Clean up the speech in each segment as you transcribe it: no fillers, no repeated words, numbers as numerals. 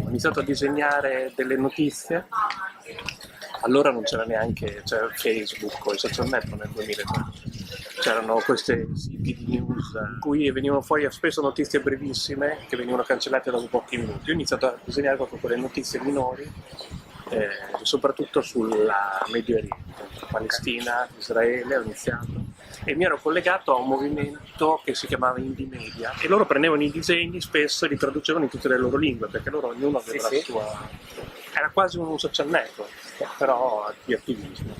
Ho iniziato a disegnare delle notizie, allora non c'era neanche Facebook o i social network nel 2003. C'erano questi siti di news in cui venivano fuori spesso notizie brevissime che venivano cancellate dopo pochi minuti. Io ho iniziato a disegnare proprio quelle notizie minori, soprattutto sulla Medio Oriente, Palestina, Israele, ho iniziato e mi ero collegato a un movimento che si chiamava Indie Media e loro prendevano i disegni spesso e li traducevano in tutte le loro lingue perché loro ognuno aveva la sua... Era quasi un social network, però di attivismo.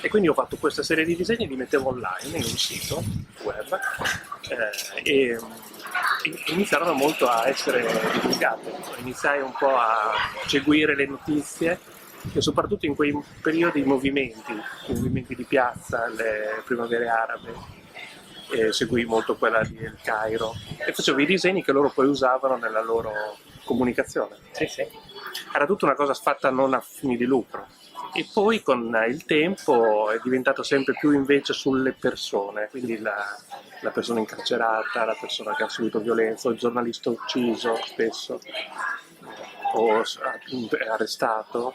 E quindi ho fatto questa serie di disegni, li mettevo online in un sito web e iniziarono molto a essere divulgate. Iniziai un po' a seguire le notizie e soprattutto in quei periodi i movimenti di piazza, le primavere arabe, seguì molto quella di El Cairo e facevo i disegni che loro poi usavano nella loro comunicazione. Era tutta una cosa fatta non a fini di lucro. E poi con il tempo è diventato sempre più invece sulle persone, quindi la persona incarcerata, la persona che ha subito violenza, il giornalista ucciso spesso o arrestato,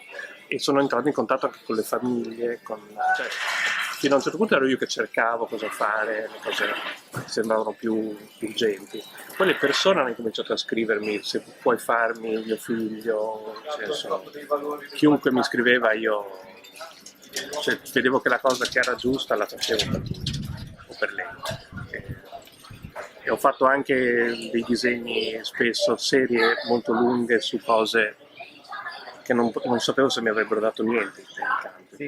e sono entrato in contatto anche con le famiglie, fino a un certo punto ero io che cercavo cosa fare, le cose sembravano più urgenti. Poi le persone hanno cominciato a scrivermi se puoi farmi mio figlio, chiunque mi scriveva io vedevo che la cosa che era giusta la facevo per lui o per lei. E ho fatto anche dei disegni spesso, serie molto lunghe su cose che non sapevo se mi avrebbero dato niente.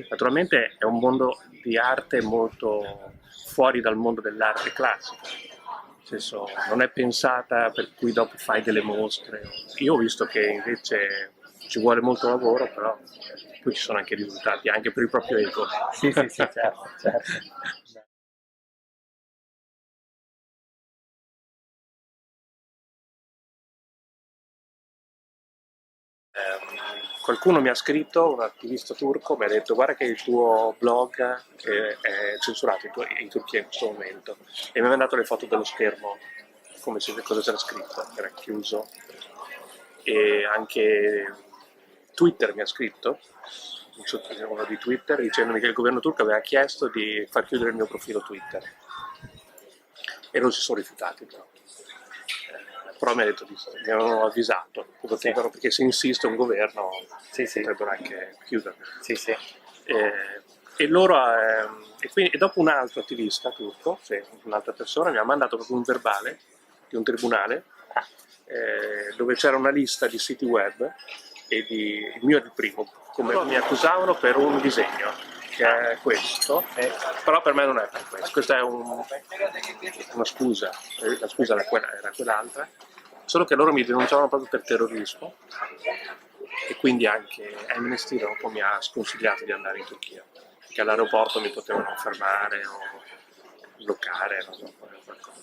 Naturalmente è un mondo di arte molto fuori dal mondo dell'arte classica, nel senso non è pensata per cui dopo fai delle mostre. Io ho visto che invece ci vuole molto lavoro, però poi ci sono anche risultati, anche per il proprio ego. Sì, certo. Qualcuno mi ha scritto, un attivista turco, mi ha detto guarda che il tuo blog è censurato in Turchia in questo momento, e mi ha mandato le foto dello schermo, come se cosa c'era scritto, era chiuso. E anche Twitter mi ha scritto, uno di Twitter, dicendomi che il governo turco aveva chiesto di far chiudere il mio profilo Twitter e non si sono rifiutati però mi hanno avvisato, perché se insiste un governo potrebbero anche chiuderlo. E loro, e dopo un altro attivista turco, un'altra persona, mi ha mandato proprio un verbale di un tribunale dove c'era una lista di siti web e il mio è il primo, come mi accusavano per un disegno che è questo, però per me non è per questo, questa è una scusa, la scusa era quell'altra, solo che loro mi denunciavano proprio per terrorismo e quindi anche Amnesty dopo mi ha sconsigliato di andare in Turchia, perché all'aeroporto mi potevano fermare o bloccare, non so, qualcosa.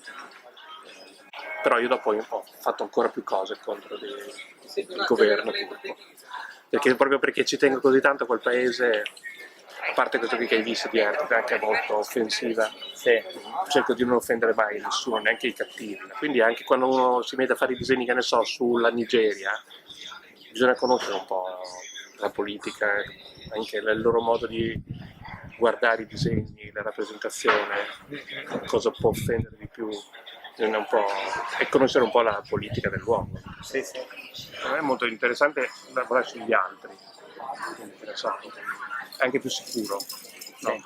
Però io dopo ho fatto ancora più cose contro il governo turco, proprio perché ci tengo così tanto a quel paese, a parte questo qui che hai visto di arte, anche molto offensiva, cerco di non offendere mai nessuno, neanche i cattivi. Quindi anche quando uno si mette a fare i disegni, che ne so, sulla Nigeria, bisogna conoscere un po' la politica, anche il loro modo di guardare i disegni, la rappresentazione, cosa può offendere di più, e conoscere un po' la politica dell'uomo. Per me è molto interessante lavorare sugli altri, è anche più sicuro. No?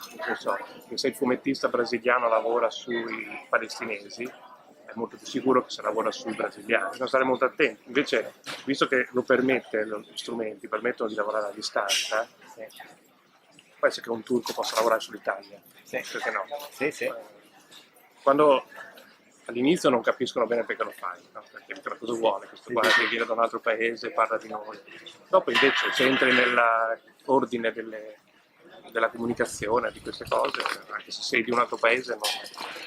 Se il fumettista brasiliano lavora sui palestinesi, è molto più sicuro che se lavora sui brasiliani. Bisogna stare molto attenti. Invece, visto che lo permette, gli strumenti permettono di lavorare a distanza, può essere che un turco possa lavorare sull'Italia. Perché no? Quando all'inizio non capiscono bene perché lo fai, no? Perché cosa vuole questo qua che viene da un altro paese e parla di noi. Dopo invece se entri nell'ordine della comunicazione, di queste cose, anche se sei di un altro paese,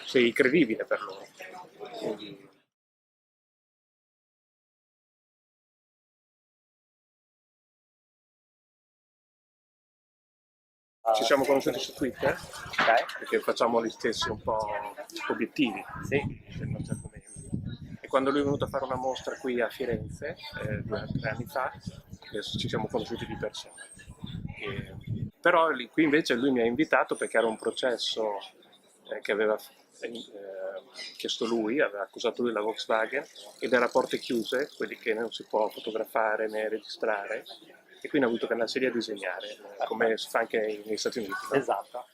sei credibile per loro. Quindi... Ci siamo conosciuti su Twitter, perché facciamo gli stessi un po' obiettivi. quando lui è venuto a fare una mostra qui a Firenze, 2 o 3 anni fa, adesso ci siamo conosciuti di persona. Però qui invece lui mi ha invitato perché era un processo che aveva chiesto lui, aveva accusato lui la Volkswagen, ed era a porte chiuse, quelli che non si può fotografare né registrare, e quindi ha avuto che andarsi lì a disegnare, come si fa anche negli Stati Uniti. No? Esatto.